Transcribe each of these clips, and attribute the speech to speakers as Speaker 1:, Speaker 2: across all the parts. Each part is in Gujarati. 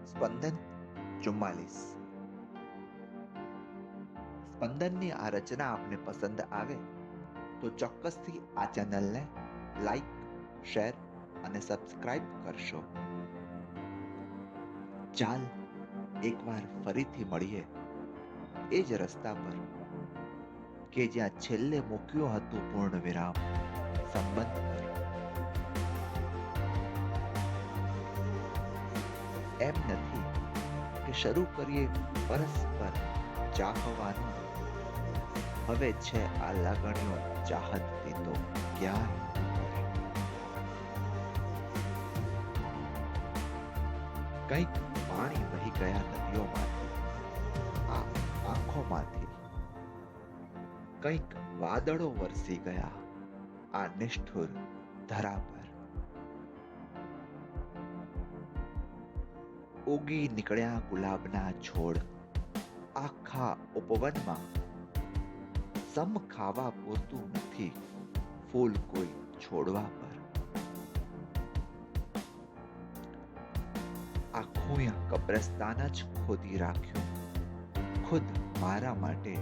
Speaker 1: સ્પંદન 44. સ્પંદનની આ રચના આપને પસંદ આવે તો ચોક્કસથી આ ચેનલને લાઈક, શેર અને સબસ્ક્રાઇબ કરશો. ચાલ એકવાર ફરીથી મળીએ એ જ રસ્તા પર કે જ્યાં છેલ્લે મૂક્યું હતું પૂર્ણ વિરામ સંબંધ પર. એમ નથી કે શરૂ કરીએ પરસ્પર ચાહવાનું, હવે છે આ લાગણીઓ ચાહતથી તો ક્યાંય. કંઈક પાણી વહી ગયા નદીઓમાંથી, આ આંખોમાંથી. કંઈક વાદળો વરસી ગયા આ નિષ્ઠુર ધરા પર. ઉગી નીકળ્યા ગુલાબના છોડ આખા ઉપવનમાં. સમ ખાવા પૂરતું નથી ફૂલ કોઈ છોડવા પર. આખું કબ્રસ્તાન જ ખોદી રાખ્યું ખુદ મારા માટે.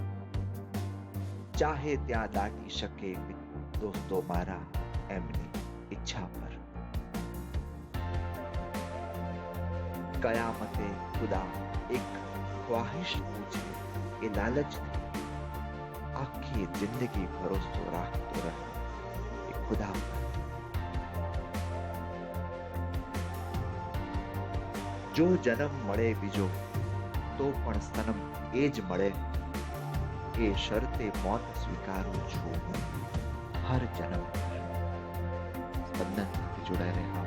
Speaker 1: ચાહે ત્યાં દાટી શકે દોસ્તો મારા એમની ઈચ્છા પર. કયામતે ખુદા એક ખ્વાહિશ પૂછે એ લાલચથી આખી જિંદગી ભરોસો રાખતો રહે એ ખુદા પર. જો જન્મ મળે બીજો તો પણ સનમ એ જ મળે એ શરતે મોત સ્વીકારું છું હું હર જન્મ પર. સ્પંદન સાથે જોડાઈ રહ્યા.